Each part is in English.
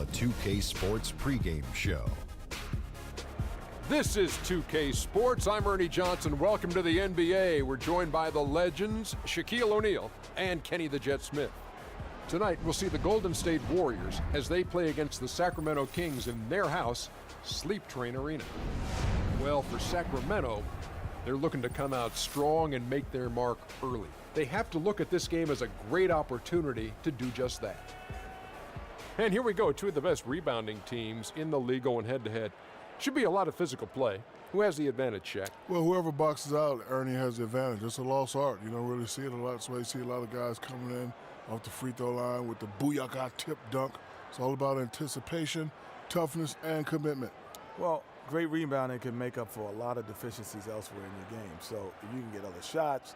the 2K Sports pregame show. This is 2K Sports. I'm Ernie Johnson. Welcome to the NBA. We're joined by the legends, Shaquille O'Neal and Kenny the Jet Smith. Tonight, we'll see the Golden State Warriors as they play against the Sacramento Kings in their house, Sleep Train Arena. Well, for Sacramento, they're looking to come out strong and make their mark early. They have to look at this game as a great opportunity to do just that. And here we go, two of the best rebounding teams in the league going head-to-head. Should be a lot of physical play. Who has the advantage, Shaq? Well, whoever boxes out, Ernie has the advantage. It's a lost art. You don't really see it a lot. That's why you see a lot of guys coming in off the free throw line with the booyaka tip dunk. It's all about anticipation, toughness, and commitment. Well, great rebounding can make up for a lot of deficiencies elsewhere in your game. So if you can get other shots,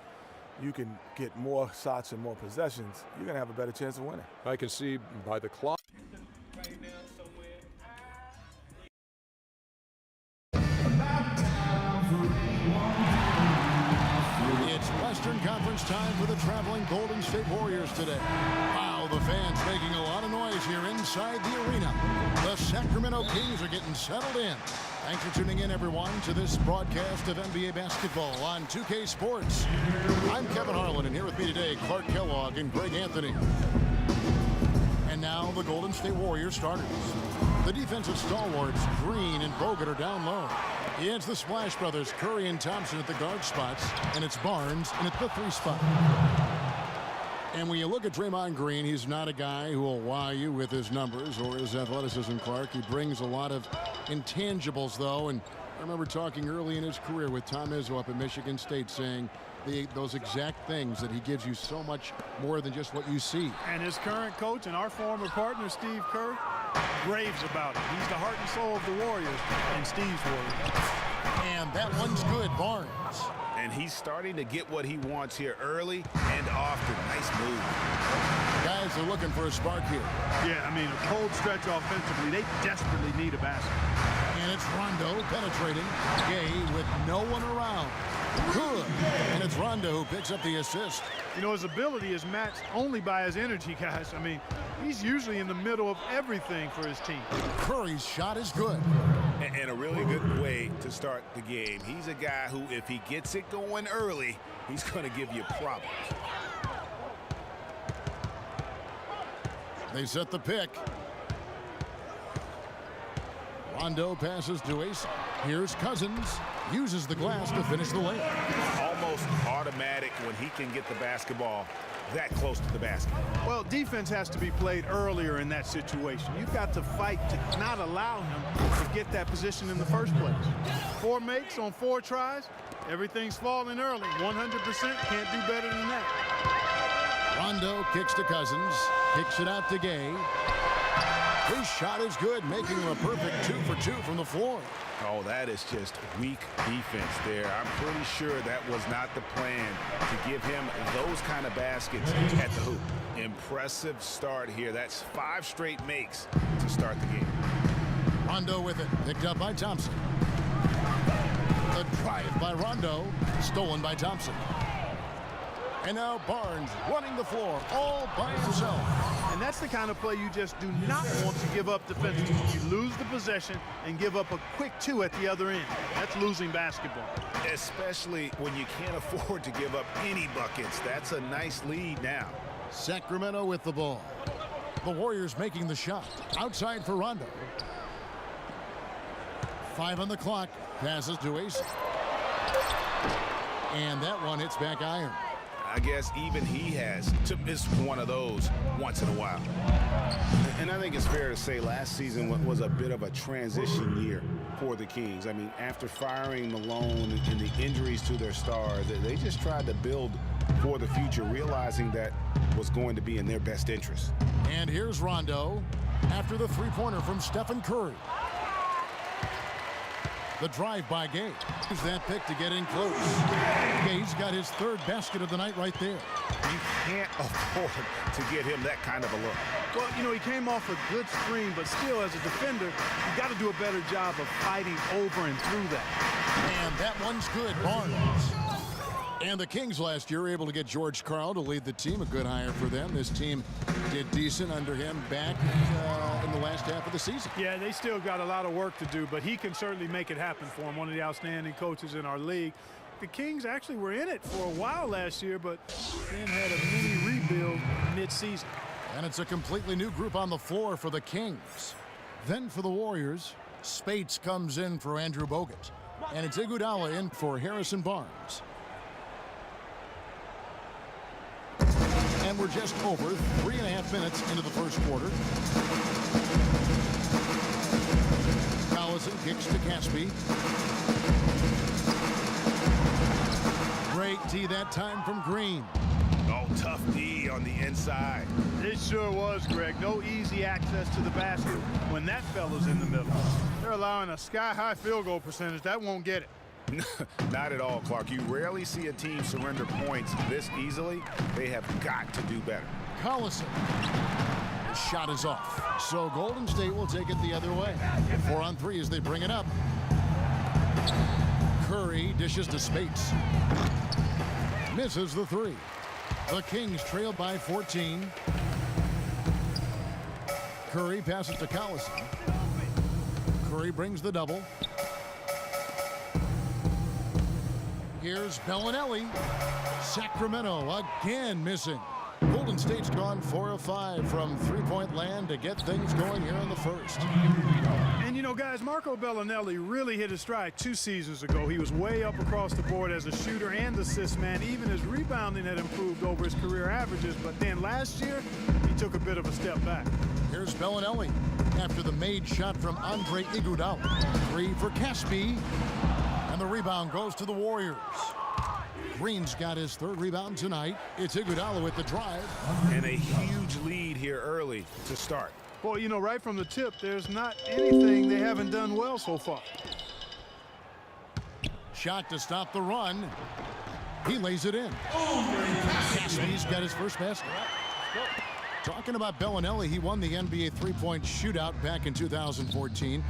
you can get more shots and more possessions, you're going to have a better chance of winning. I can see by the clock. It's Western Conference time for the traveling Golden State Warriors today. Wow, the fans making a lot of noise here inside the arena. The Sacramento Kings are getting settled in. Thanks for tuning in, everyone, to this broadcast of NBA basketball on 2K Sports. I'm Kevin Harlan, and here with me today, Clark Kellogg and Greg Anthony. And now the Golden State Warriors starters. The defensive stalwarts, Green and Bogut, are down low. It's the Splash Brothers, Curry and Thompson at the guard spots, and it's Barnes in at the 3 spot. And when you look at Draymond Green, he's not a guy who will wow you with his numbers or his athleticism, Clark. He brings a lot of intangibles, though, and I remember talking early in his career with Tom Izzo up at Michigan State saying those exact things, that he gives you so much more than just what you see. And his current coach and our former partner, Steve Kerr, raves about it. He's the heart and soul of the Warriors and Steve's Warriors. And that one's good, Barnes. And he's starting to get what he wants here early and often. Nice move. Guys are looking for a spark here. Yeah, I mean, a cold stretch offensively. They desperately need a basket. And it's Rondo penetrating. Gay with no one around. Good. And it's Rondo who picks up the assist. You know, his ability is matched only by his energy, guys. I mean, he's usually in the middle of everything for his team. Curry's shot is good. And a really good way to start the game. He's a guy who, if he gets it going early, he's going to give you problems. They set the pick. Rondo passes to Ace. Here's Cousins. Uses the glass to finish the layup. Almost automatic when he can get the basketball that close to the basket. Well, defense has to be played earlier in that situation. You've got to fight to not allow him to get that position in the first place. 4 makes on 4 tries. Everything's falling early. 100% can't do better than that. Rondo kicks to Cousins. Kicks it out to Gay. His shot is good, making him a perfect 2 for 2 from the floor. Oh, that is just weak defense there. I'm pretty sure that was not the plan to give him those kind of baskets at the hoop. Impressive start here. That's 5 straight makes to start the game. Rondo with it, picked up by Thompson. The drive by Rondo, stolen by Thompson. And now Barnes running the floor all by himself. And that's the kind of play you just do not want to give up defensively. You lose the possession and give up a quick 2 at the other end. That's losing basketball. Especially when you can't afford to give up any buckets. That's a nice lead now. Sacramento with the ball. The Warriors making the shot. Outside for Rondo. 5 on the clock. Passes to Ace. And that one hits back iron. I guess even he has to miss one of those once in a while. And I think it's fair to say last season was a bit of a transition year for the Kings. I mean, after firing Malone and the injuries to their stars, they just tried to build for the future, realizing that was going to be in their best interest. And here's Rondo after the 3-pointer from Stephen Curry. The drive by Gay. Use that pick to get in close. Gay's got his 3rd basket of the night right there. You can't afford to get him that kind of a look. Well, you know, he came off a good screen, but still, as a defender, you got to do a better job of fighting over and through that. And that one's good, Barnes. And the Kings last year were able to get George Karl to lead the team. A good hire for them. This team did decent under him back in the last half of the season. Yeah, they still got a lot of work to do, but he can certainly make it happen for them. One of the outstanding coaches in our league. The Kings actually were in it for a while last year, but then had a mini rebuild mid-season. And it's a completely new group on the floor for the Kings. Then for the Warriors, Spates comes in for Andrew Bogut. And it's Iguodala in for Harrison Barnes. And we're just over 3.5 minutes into the first quarter. Collison kicks to Caspi. Great D that time from Green. Oh, tough D on the inside. It sure was, Greg. No easy access to the basket when that fella's in the middle. They're allowing a sky-high field goal percentage. That won't get it. Not at all, Clark. You rarely see a team surrender points this easily. They have got to do better. Collison. The shot is off. So Golden State will take it the other way. 4 on 3 as they bring it up. Curry dishes to Spates. Misses the 3. The Kings trail by 14. Curry passes to Collison. Curry brings the double. Here's Bellinelli. Sacramento again missing. Golden State's gone 4 of 5 from three-point land to get things going here in the first. And you know, guys, Marco Bellinelli really hit his stride 2 seasons ago. He was way up across the board as a shooter and assist man. Even his rebounding had improved over his career averages. But then last year, he took a bit of a step back. Here's Bellinelli after the made shot from Andre Iguodala. 3 for Caspi. And the rebound goes to the Warriors. Green's got his 3rd rebound tonight. It's Iguodala with the drive. And a huge lead here early to start. Boy, you know, right from the tip, there's not anything they haven't done well so far. Shot to stop the run. He lays it in. Caspi's got his first basket. Talking about Bellinelli, he won the NBA three-point shootout back in 2014.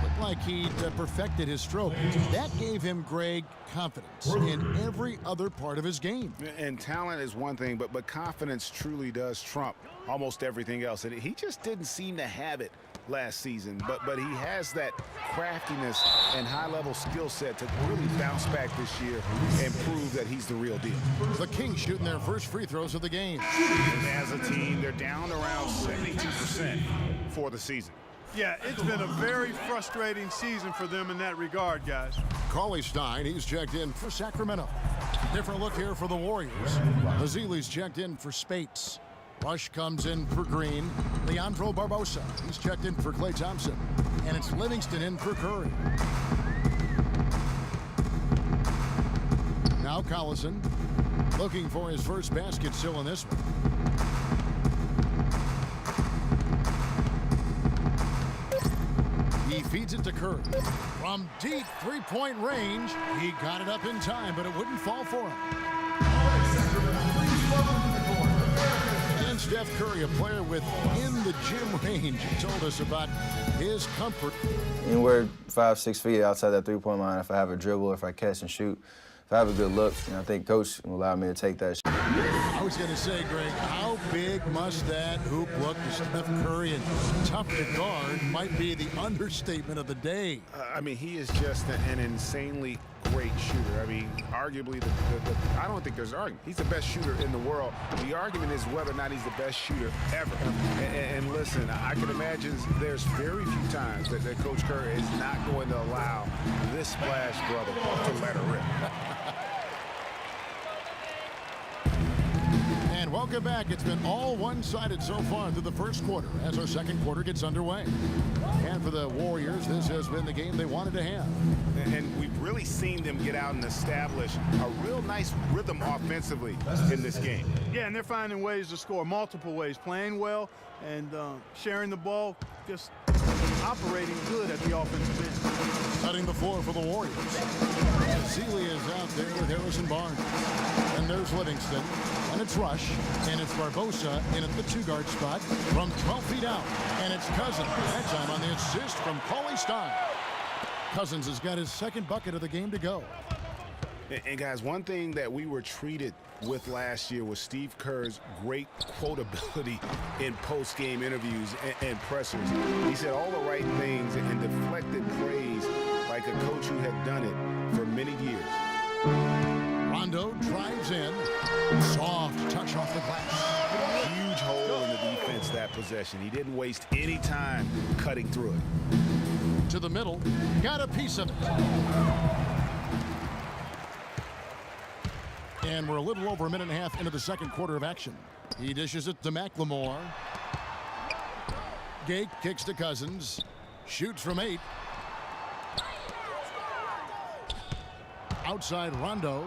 Looked like he'd perfected his stroke. That gave him, Greg, confidence in every other part of his game. And talent is one thing, but confidence truly does trump almost everything else. And he just didn't seem to have it last season, but he has that craftiness and high-level skill set to really bounce back this year and prove that he's the real deal. The Kings shooting their first free throws of the game. And as a team, they're down around 72% for the season. Yeah, it's been a very frustrating season for them in that regard, guys. Cauley Stein, he's checked in for Sacramento. Different look here for the Warriors. Mazzili's checked in for Spates. Rush comes in for Green. Leandro Barbosa, he's checked in for Klay Thompson. And it's Livingston in for Curry. Now Collison looking for his first basket still in this one. He feeds it to Curry. From deep three-point range, he got it up in time, but it wouldn't fall for him. And Steph Curry, a player within the gym range, told us about his comfort. Anywhere 5-6 feet outside that three-point line, if I have a dribble, if I catch and shoot, if I have a good look, I think Coach will allow me to take that shot. I was going to say, Greg, how big must that hoop look to Steph Curry? And tough to guard might be the understatement of the day. I mean, he is just an insanely great shooter. I mean, arguably, I don't think there's an argument. He's the best shooter in the world. The argument is whether or not he's the best shooter ever. And listen, I can imagine there's very few times that Coach Curry is not going to allow this splash brother to let her rip. And welcome back. It's been all one-sided so far through the first quarter as our second quarter gets underway. And for the Warriors, this has been the game they wanted to have. And we've really seen them get out and establish a real nice rhythm offensively in this game. Yeah, and they're finding ways to score multiple ways, playing well and sharing the ball, just operating good at the offensive end. Cutting the floor for the Warriors. Zelia is out there with Harrison Barnes. And there's Livingston. And it's Rush. And it's Barbosa in at the two-guard spot from 12 feet out. And it's Cousins. That time on the assist from Cauley Stein. Cousins has got his second bucket of the game to go. And guys, one thing that we were treated with last year was Steve Kerr's great quotability in post-game interviews and pressers. He said all the right things and deflected praise like a coach who had done it for many years. Rondo drives in. Soft touch off the glass. Huge hole in the defense that possession. He didn't waste any time cutting through it. To the middle. Got a piece of it. And we're a little over a minute and a half into the second quarter of action. He dishes it to McLemore. Gay kicks to Cousins. Shoots from 8. Outside Rondo.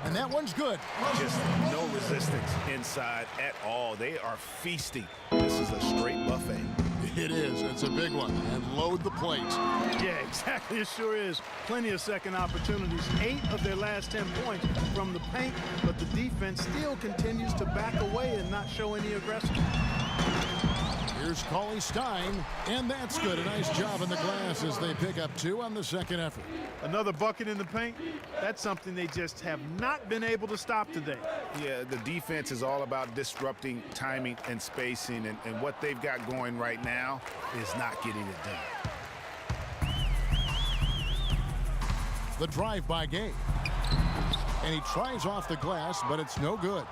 And that one's good. Just no resistance inside at all. They are feasting. This is a straight buffet. It is. It's a big one. And load the plate. Yeah, exactly. It sure is. Plenty of second opportunities. 8 of their last 10 points from the paint, but the defense still continues to back away and not show any aggression. Here's Cauley Stein, and that's good. A nice job in the glass as they pick up 2 on the second effort. Another bucket in the paint. That's something they just have not been able to stop today. Yeah, the defense is all about disrupting timing and spacing, and what they've got going right now is not getting it done. The drive by Gay. And he tries off the glass, but it's no good.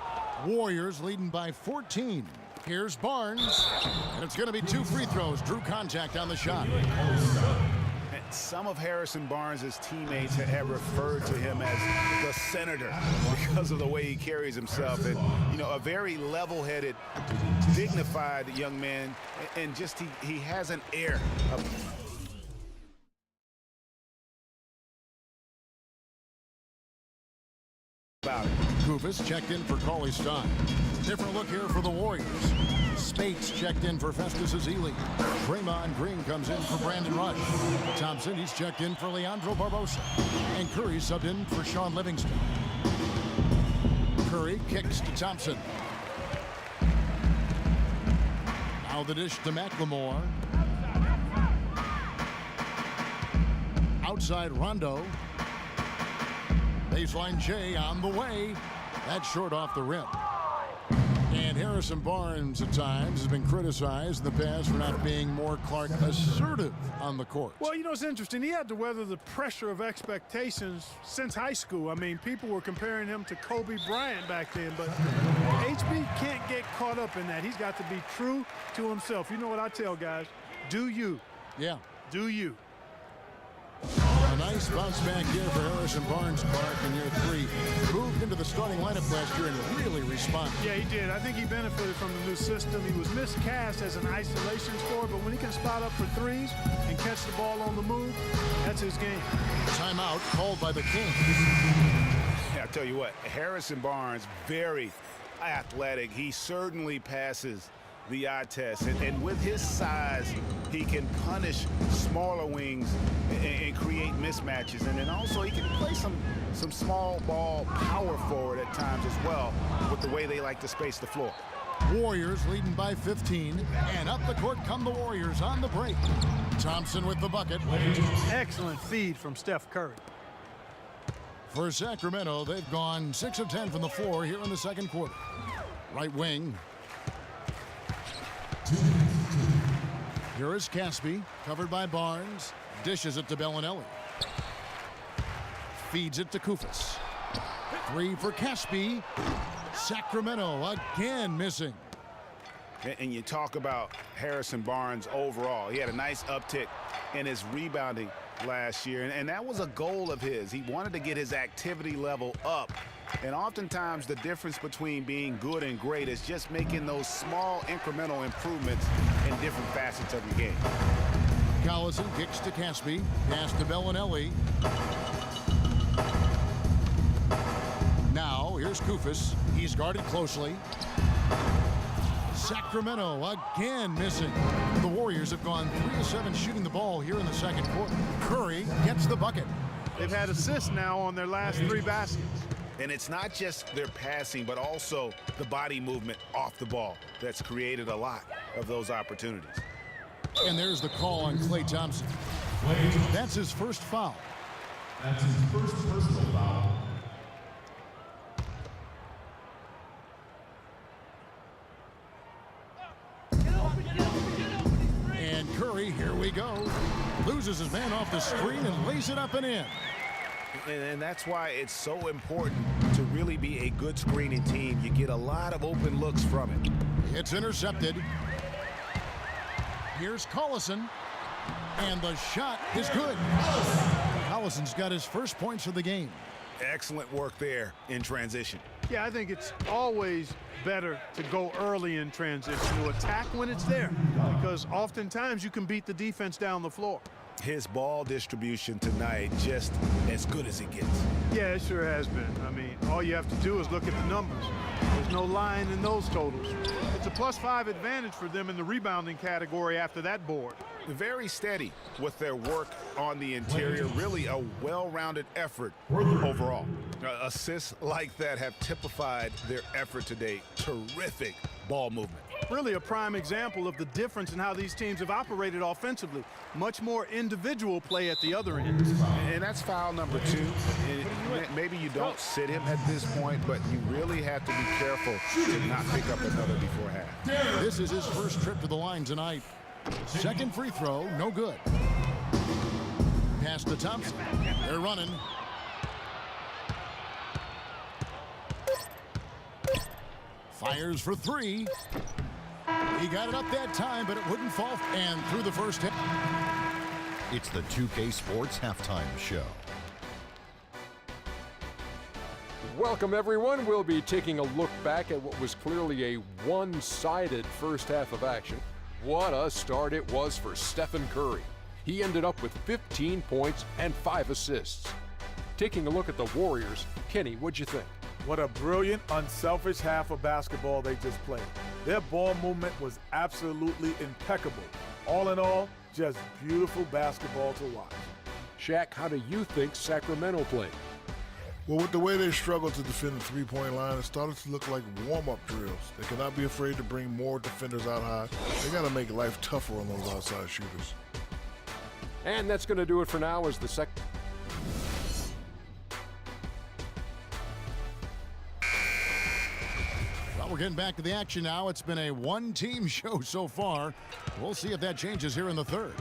Warriors leading by 14. Here's Barnes, and it's going to be 2 free throws. Drew contact on the shot. And some of Harrison Barnes' teammates have referred to him as the senator because of the way he carries himself. And, you know, a very level-headed, dignified young man, and just he has an air of about it. Kufis checked in for Cauley Stein. Different look here for the Warriors. Spates checked in for Festus Ezeli. Draymond Green comes in for Brandon Rush. Thompson, he's checked in for Leandro Barbosa. And Curry subbed in for Sean Livingston. Curry kicks to Thompson. Now the dish to McLemore. Outside Rondo. Baseline J on the way. That's short off the rim. And Harrison Barnes at times has been criticized in the past for not being more Clark assertive on the court. Well, you know, it's interesting. He had to weather the pressure of expectations since high school. I mean, people were comparing him to Kobe Bryant back then, but HB can't get caught up in that. He's got to be true to himself. You know what I tell guys? Do you. Yeah. Do you. A nice bounce back here for Harrison Barnes, Clark, in year 3. Moved into the starting lineup last year and really responded. Yeah, he did. I think he benefited from the new system. He was miscast as an isolation scorer, but when he can spot up for threes and catch the ball on the move, that's his game. Timeout called by the Kings. I tell you what, Harrison Barnes, very athletic. He certainly passes the eye test, and with his size, he can punish smaller wings and create mismatches, and then also he can play some small ball power forward at times as well with the way they like to space the floor. Warriors leading by 15, and up the court come the Warriors on the break. Thompson with the bucket. Excellent feed from Steph Curry. For Sacramento, they've gone 6 of 10 from the floor here in the second quarter. Right wing. Here is Caspi, covered by Barnes. Dishes it to Bellinelli. Feeds it to Kufis. 3 for Caspi. Sacramento again missing. And you talk about Harrison Barnes overall. He had a nice uptick in his rebounding last year, and that was a goal of his. He wanted to get his activity level up. And oftentimes the difference between being good and great is just making those small incremental improvements in different facets of your game. Collison kicks to Caspi. Pass to Bellinelli. Now here's Kufis. He's guarded closely. Sacramento again missing. The Warriors have gone 3 of 7 shooting the ball here in the second quarter. Curry gets the bucket. They've had assists now on their last 3 baskets. And it's not just their passing, but also the body movement off the ball that's created a lot of those opportunities. And there's the call on Klay Thompson. That's his first foul. That's his first personal foul. And Curry, here we go, loses his man off the screen and lays it up and in. And that's why it's so important to really be a good screening team. You get a lot of open looks from it. It's intercepted. Here's Collison, and the shot is good. Collison's got his first points of the game. Excellent work there in transition. Yeah, I think it's always better to go early in transition, to attack when it's there, because oftentimes you can beat the defense down the floor. His ball distribution tonight just as good as it gets. Yeah, it sure has been. I mean, all you have to do is look at the numbers. There's no line in those totals. It's a +5 advantage for them in the rebounding category after that board. Very steady with their work on the interior. Really a well-rounded effort overall. Assists like that have typified their effort today. Terrific ball movement. Really a prime example of the difference in how these teams have operated offensively. Much more individual play at the other end. And that's foul number 2. And maybe you don't sit him at this point, but you really have to be careful to not pick up another before half. This is his first trip to the line tonight. Second free throw, no good. Pass to Thompson. They're running. Fires for 3. He got it up that time, but it wouldn't fall. And through the first hit. It's the 2K Sports Halftime Show. Welcome, everyone. We'll be taking a look back at what was clearly a one-sided first half of action. What a start it was for Stephen Curry. He ended up with 15 points and 5 assists. Taking a look at the Warriors, Kenny, what'd you think? What a brilliant, unselfish half of basketball they just played. Their ball movement was absolutely impeccable. All in all, just beautiful basketball to watch. Shaq, how do you think Sacramento played? Well, with the way they struggled to defend the three-point line, it started to look like warm-up drills. They cannot be afraid to bring more defenders out high. They got to make life tougher on those outside shooters. And that's going to do it for now as the second. Well, we're getting back to the action now. It's been a one-team show so far. We'll see if that changes here in the third.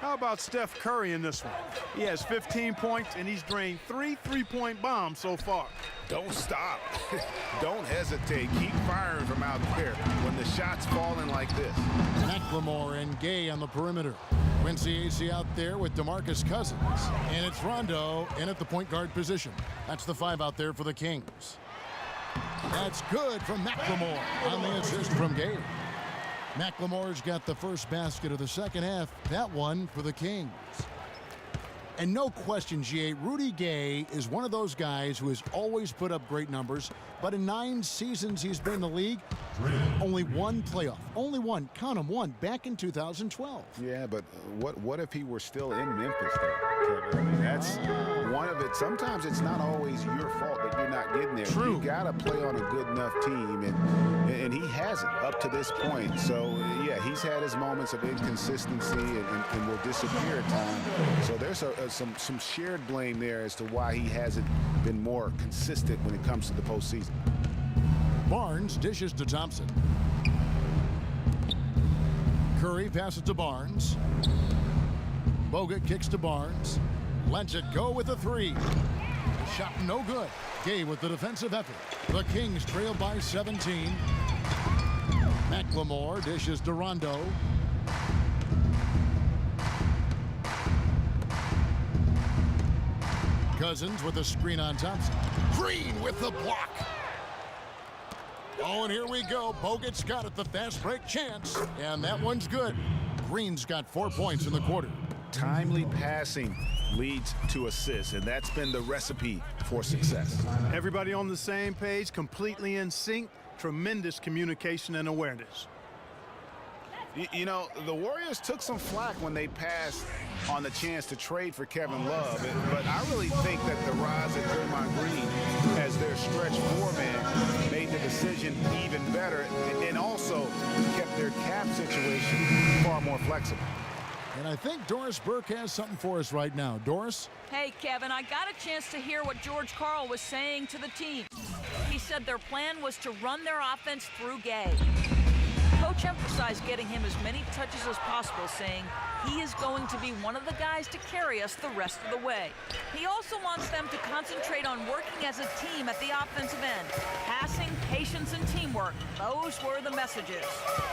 How about Steph Curry in this one? He has 15 points, and he's drained 3 three-point bombs so far. Don't stop. Don't hesitate. Keep firing from out there when the shot's falling like this. McLemore and Gay on the perimeter. Quincy Acey out there with DeMarcus Cousins. And it's Rondo in at the point guard position. That's the 5 out there for the Kings. That's good from McLemore on the assist from Gay. McLemore's got the first basket of the second half. That one for the Kings. And no question, G.A., Rudy Gay is one of those guys who has always put up great numbers, but in 9 seasons he's been in the league, only one playoff. Only one. Count them, one. Back in 2012. Yeah, but what if he were still in Memphis, though, Kevin? I mean, that's one of it. Sometimes it's not always your fault that you're not getting there. True. You got to play on a good enough team, and he hasn't up to this point. So, yeah, he's had his moments of inconsistency and will disappear at times. So there's some shared blame there as to why he hasn't been more consistent when it comes to the postseason. Barnes dishes to Thompson. Curry passes to Barnes. Bogut kicks to Barnes. Lets it go with a 3. Shot no good. Gay with the defensive effort. The Kings trail by 17. McLemore dishes to Rondo. Cousins with a screen on Thompson. Green with the block. Oh, and here we go. Bogut's got it, the fast break chance. And that one's good. Green's got 4 points in the quarter. Timely passing leads to assists, and that's been the recipe for success. Everybody on the same page, completely in sync. Tremendous communication and awareness. You know, the Warriors took some flack when they passed on the chance to trade for Kevin Love, but I really think that the rise of Draymond Green as their stretch 4-man made the decision even better and also kept their cap situation far more flexible. And I think Doris Burke has something for us right now. Doris? Hey, Kevin, I got a chance to hear what George Karl was saying to the team. He said their plan was to run their offense through Gay. Coach emphasized getting him as many touches as possible, saying he is going to be one of the guys to carry us the rest of the way. He also wants them to concentrate on working as a team at the offensive end. Passing, patience, and teamwork, those were the messages.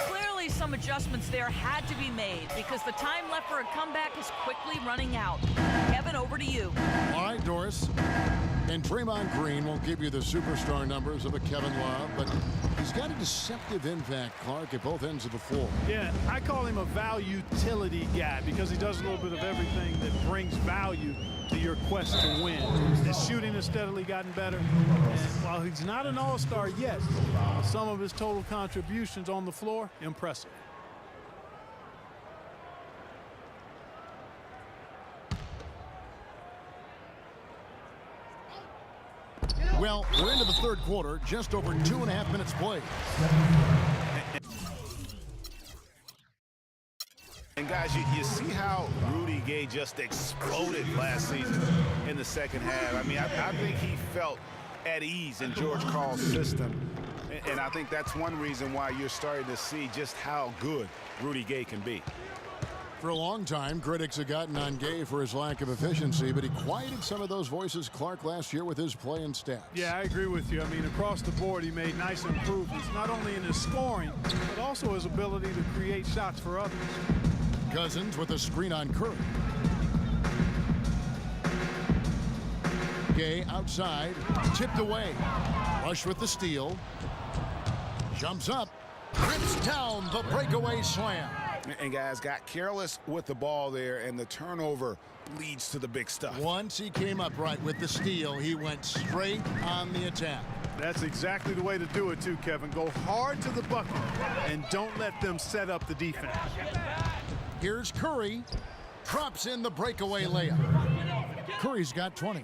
Clearly, some adjustments there had to be made because the time left for a comeback is quickly running out. Kevin, over to you. All right, Doris. And Draymond Green won't give you the superstar numbers of a Kevin Love, but he's got a deceptive impact, Clark, at both ends of the floor. Yeah, I call him a value utility guy because he does a little bit of everything that brings value to your quest to win. His shooting has steadily gotten better. And while he's not an all-star yet, some of his total contributions on the floor, impressive. Well, we're into the third quarter, just over 2.5 minutes played. And guys, you see how Rudy Gay just exploded last season in the second half. I mean, I think he felt at ease in George Karl's system. And I think that's one reason why you're starting to see just how good Rudy Gay can be. For a long time, critics have gotten on Gay for his lack of efficiency, but he quieted some of those voices, Clark, last year with his play and stats. Yeah, I agree with you. I mean, across the board, he made nice improvements, not only in his scoring, but also his ability to create shots for others. Cousins with a screen on Curry. Gay outside, tipped away. Rush with the steal. Jumps up, rips down the breakaway slam. And guys got careless with the ball there, and the turnover leads to the big stuff. Once he came up right with the steal, he went straight on the attack. That's exactly the way to do it too, Kevin. Go hard to the bucket and don't let them set up the defense. Here's Curry, drops in the breakaway layup. Curry's got 20.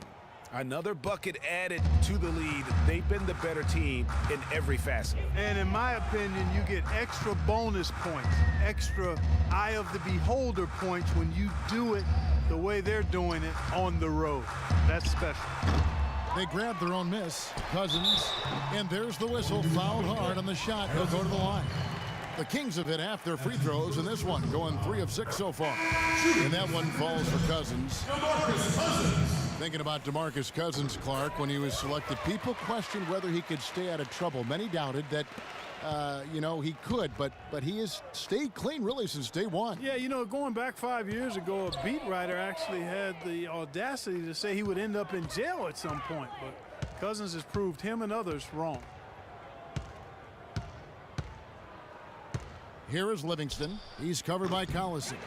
Another bucket added to the lead. They've been the better team in every facet. And in my opinion, you get extra bonus points, extra eye of the beholder points when you do it the way they're doing it on the road. That's special. They grab their own miss. Cousins, and there's the whistle. Fouled hard on the shot. He'll go to the line. The Kings have hit half their free throws in this one, going 3 of 6 so far. And that one falls for Cousins. Thinking about DeMarcus Cousins, Clark, when he was selected, people questioned whether he could stay out of trouble. Many doubted that, he could, but he has stayed clean really since day one. Yeah, going back 5 years ago, a beat writer actually had the audacity to say he would end up in jail at some point, but Cousins has proved him and others wrong. Here is Livingston. He's covered by Collison.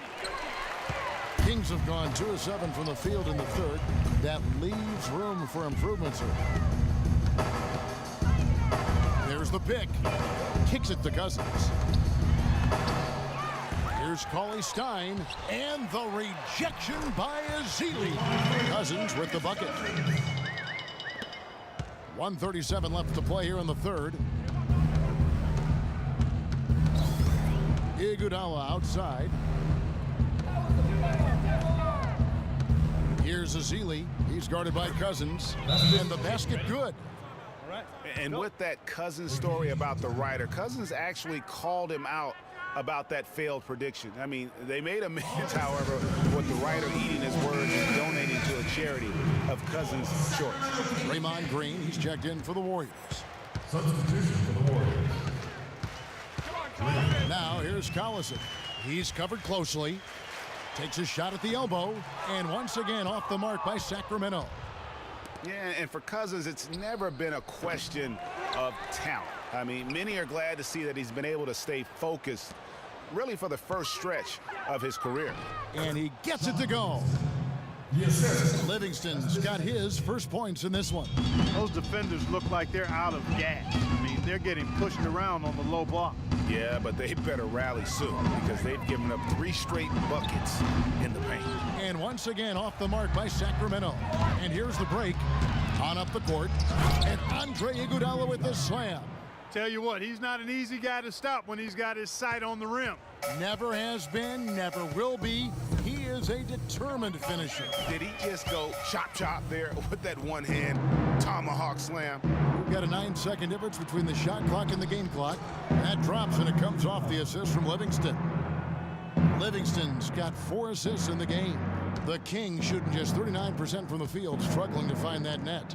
Kings have gone 2 of 7 from the field in the third. That leaves room for improvement, sir. There's the pick. Kicks it to Cousins. Here's Cauley Stein. And the rejection by Ezeli. Cousins with the bucket. 1:37 left to play here in the third. Iguodala outside. Here's Ezeli. He's guarded by Cousins. And the basket good. All right. And with that Cousins story about the writer, Cousins actually called him out about that failed prediction. I mean, they made amends, however, with the writer eating his words and donating to a charity of Cousins' choice. Draymond Green, he's checked in for the Warriors. Substitution for the Warriors. Now here's Collison. He's covered closely. Takes a shot at the elbow. And once again off the mark by Sacramento. Yeah, and for Cousins, it's never been a question of talent. I mean, many are glad to see that he's been able to stay focused really for the first stretch of his career. And he gets it to go. Livingston's got his first points in this one. Those defenders look like they're out of gas. I mean, they're getting pushed around on the low block. Yeah, but they better rally soon because they've given up 3 straight buckets in the paint. And once again off the mark by Sacramento. And here's the break. On up the court. And Andre Iguodala with the slam. Tell you what, he's not an easy guy to stop when he's got his sight on the rim. Never has been, never will be. He is a determined finisher. Did he just go chop there with that one-hand tomahawk slam? We've got a 9-second difference between the shot clock and the game clock. That drops and it comes off the assist from Livingston. Livingston's got 4 assists in the game. The Kings shooting just 39% from the field, struggling to find that net.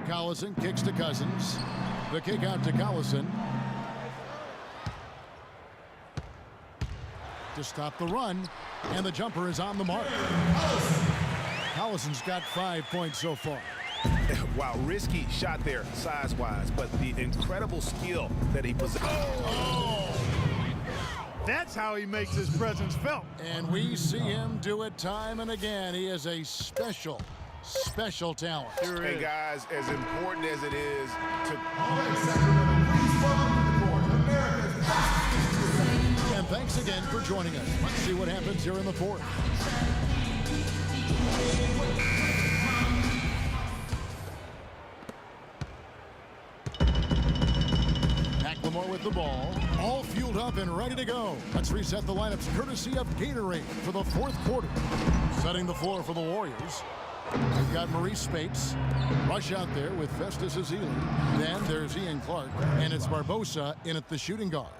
Collison kicks to Cousins. The kick out to Collison. To stop the run, and the jumper is on the mark. Collison's got 5 points so far. Wow, risky shot there size-wise, but the incredible skill that he possesses. Oh! That's how he makes his presence felt. And we see him do it time and again. He is a special talent. Sure Hey, is. guys, as important as it is to... And thanks again for joining us. Let's see what happens here in the fourth. McLemore with the ball, all fueled up and ready to go. Let's reset the lineups courtesy of Gatorade for the fourth quarter. Setting the floor for the Warriors. We've got Maurice Spates. Rush out there with Festus Ezeli. Then there's Ian Clark, and it's Barbosa in at the shooting guard.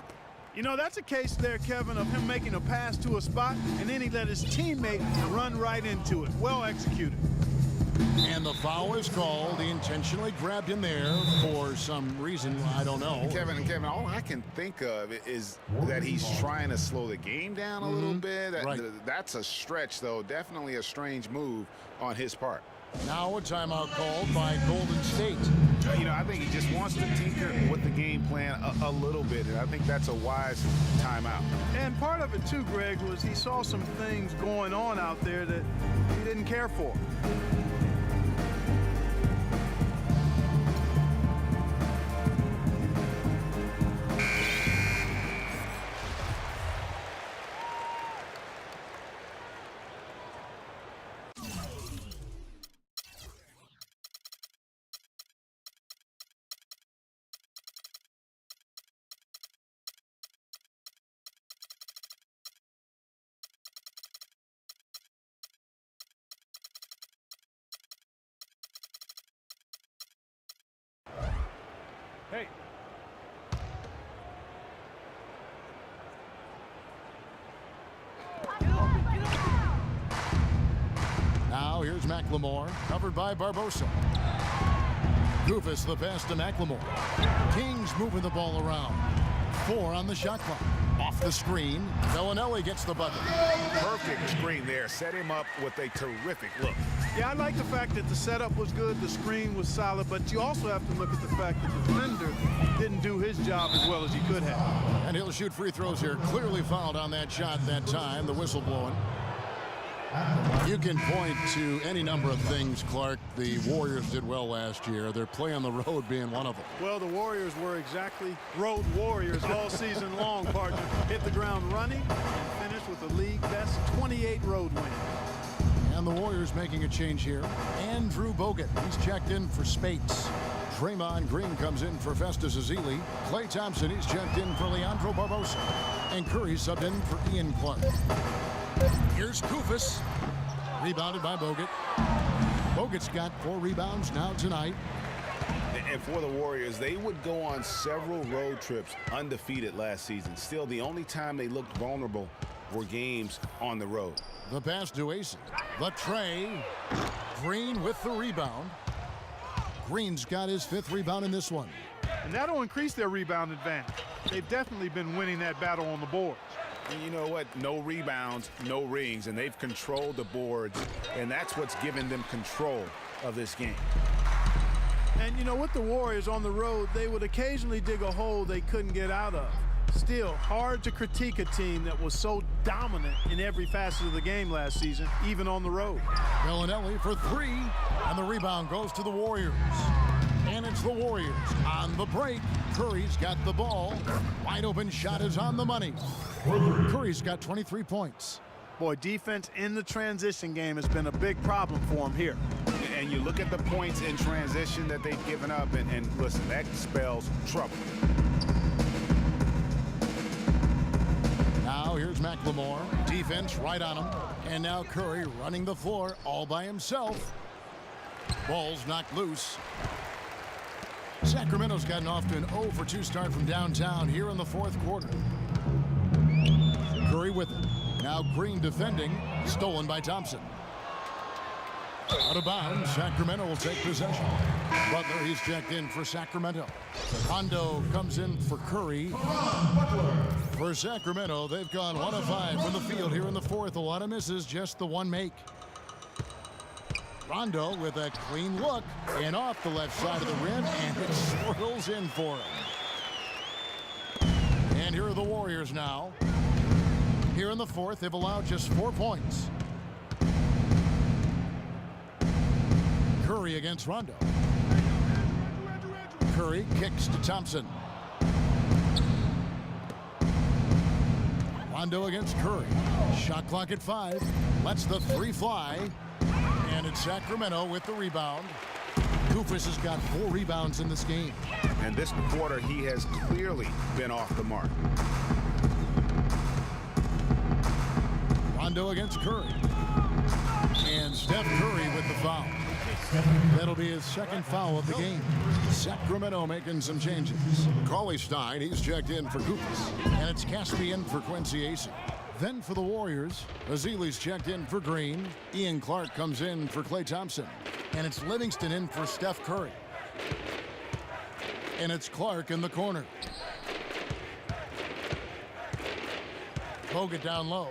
You know, that's a case there, Kevin, of him making a pass to a spot, and then he let his teammate run right into it. Well executed. And the foul is called. He intentionally grabbed him there for some reason. I don't know. Kevin, all I can think of is that he's trying to slow the game down a little bit. Right. That's a stretch, though. Definitely a strange move on his part. Now a timeout called by Golden State. You know, I think he just wants to tinker with the game plan a little bit, and I think that's a wise timeout. And part of it, too, Greg, was he saw some things going on out there that he didn't care for. Hey. Now here's McLemore, covered by Barbosa. Goofus the pass to McLemore. Kings moving the ball around. 4 on the shot clock. Off the screen, Bellinelli gets the bucket. Perfect screen there. Set him up with a terrific look. Yeah, I like the fact that the setup was good, the screen was solid, but you also have to look at the fact that the defender didn't do his job as well as he could have. And he'll shoot free throws here. Clearly fouled on that shot that time. The whistle blowing. You can point to any number of things, Clark. The Warriors did well last year. Their play on the road being one of them. Well, the Warriors were exactly road warriors all season long, partner. Hit the ground running and finished with a league best 28 road wins. And the Warriors making a change here. Andrew Bogut, he's checked in for Spates. Draymond Green comes in for Festus Ezeli. Klay Thompson, he's checked in for Leandro Barbosa. And Curry subbed in for Ian Clark. Here's Goofus. Rebounded by Bogut. Bogut's got 4 rebounds now tonight. And for the Warriors, they would go on several road trips undefeated last season. Still, the only time they looked vulnerable were games on the road. The pass to Ace. The tray. Green with the rebound. Green's got his 5th rebound in this one. And that'll increase their rebound advantage. They've definitely been winning that battle on the boards. And you know what? No rebounds, no rings, and they've controlled the boards, and that's what's given them control of this game. And you know, with the Warriors on the road, they would occasionally dig a hole they couldn't get out of. Still, hard to critique a team that was so dominant in every facet of the game last season, even on the road. Bellinelli for 3, and the rebound goes to the Warriors. And it's the Warriors on the break. Curry's got the ball. Wide open shot is on the money. Curry's got 23 points. Boy, defense in the transition game has been a big problem for him here. And and you look at the points in transition that they've given up, and listen, that spells trouble. Now here's McLemore. Defense right on him. And now Curry running the floor all by himself. Ball's knocked loose. Sacramento's gotten off to an 0-for-2 start from downtown here in the fourth quarter. Curry with it. Now Green defending. Stolen by Thompson. Out of bounds. Sacramento will take possession. Butler, he's checked in for Sacramento. Rondo comes in for Curry. For Sacramento, they've gone 1 of 5 from the field here in the fourth. A lot of misses, just the one make. Rondo with a clean look and off the left side of the rim, and it swirls in for him. And here are the Warriors now. Here in the fourth, they've allowed just 4 points. Curry against Rondo. Curry kicks to Thompson. Rondo against Curry. Shot clock at 5. Lets the 3 fly. And it's Sacramento with the rebound. Koufos has got 4 rebounds in this game. And this quarter, he has clearly been off the mark. Rondo against Curry. And Steph Curry with the foul. That'll be his second foul of the game. Sacramento making some changes. Cauley-Stein, he's checked in for Koufos. And it's Caspian for Quincy Acey. Then for the Warriors, Ezeli's checked in for Green. Ian Clark comes in for Klay Thompson. And it's Livingston in for Steph Curry. And it's Clark in the corner. Bogut down low.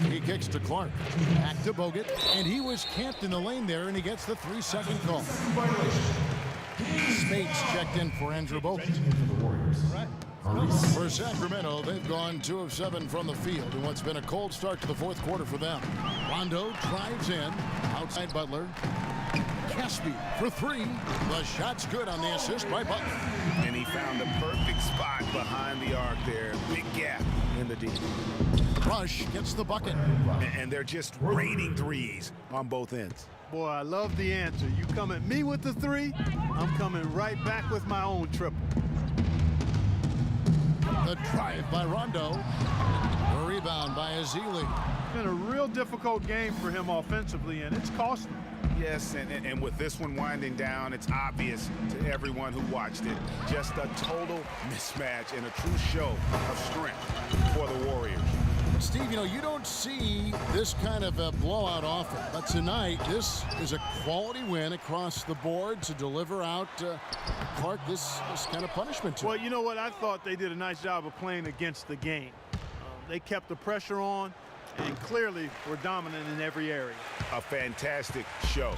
He kicks to Clark. Back to Bogut. And he was camped in the lane there, and he gets the 3-second call. Spates checked in for Andrew Bogut. For Sacramento, they've gone 2 of 7 from the field in what's been a cold start to the fourth quarter for them. Rondo drives in. Outside Butler. Caspi for 3. The shot's good on the assist by Butler. And he found the perfect spot behind the arc there. Big gap in the D. Rush gets the bucket. And they're just raining threes on both ends. Boy, I love the answer. You come at me with the 3, I'm coming right back with my own triple. The drive by Rondo. A rebound by Ezeli. It's been a real difficult game for him offensively, and it's costing him. Yes, and with this one winding down, it's obvious to everyone who watched it. Just a total mismatch and a true show of strength for the Warriors. Steve, you know, you don't see this kind of a blowout often, but tonight this is a quality win across the board to deliver out Clark this kind of punishment to him. Well, you know what? I thought they did a nice job of playing against the game. They kept the pressure on and clearly were dominant in every area. A fantastic show.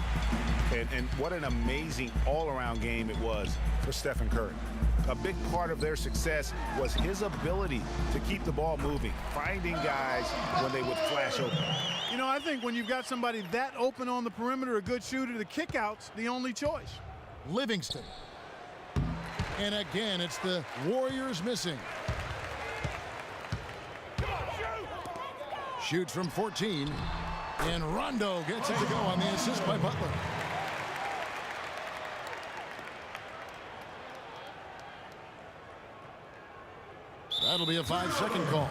And what an amazing all-around game it was for Stephen Curry. A big part of their success was his ability to keep the ball moving, finding guys when they would flash open. You know, I think when you've got somebody that open on the perimeter, a good shooter, the kickout's the only choice. Livingston. And again, it's the Warriors missing. Shoots from 14. And Rondo gets it to go on the assist by Butler. That'll be a 5-second call.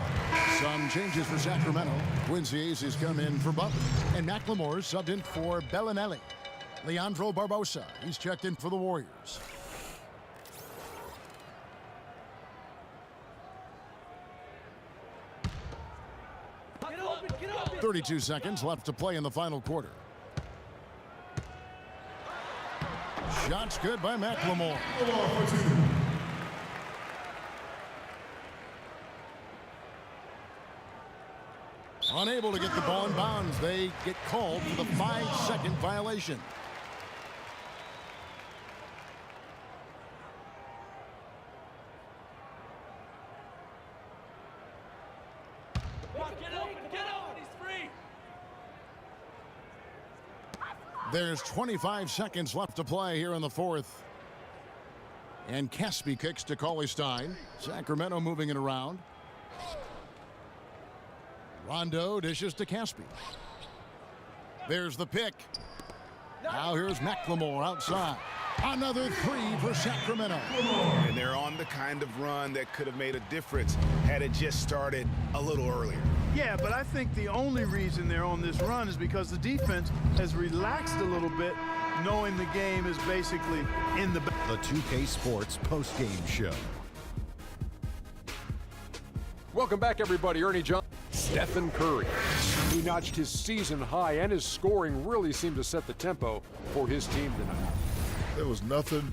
Some changes for Sacramento. Quincy Acey's come in for Butler. And McLemore subbed in for Bellinelli. Leandro Barbosa, he's checked in for the Warriors. Get open. 32 seconds left to play in the final quarter. Shots good by McLemore. Unable to get the ball in bounds. They get called for the 5-second violation. Get open, he's free. There's 25 seconds left to play here in the fourth. And Caspi kicks to Cauley-Stein. Sacramento moving it around. Rondo dishes to Caspi. There's the pick. Now here's McLemore outside. Another three for Sacramento. And they're on the kind of run that could have made a difference had it just started a little earlier. Yeah, but I think the only reason they're on this run is because the defense has relaxed a little bit, knowing the game is basically in the back. The 2K Sports postgame show. Welcome back, everybody. Ernie Johnson. Stephen Curry. He notched his season high, and his scoring really seemed to set the tempo for his team tonight. There was nothing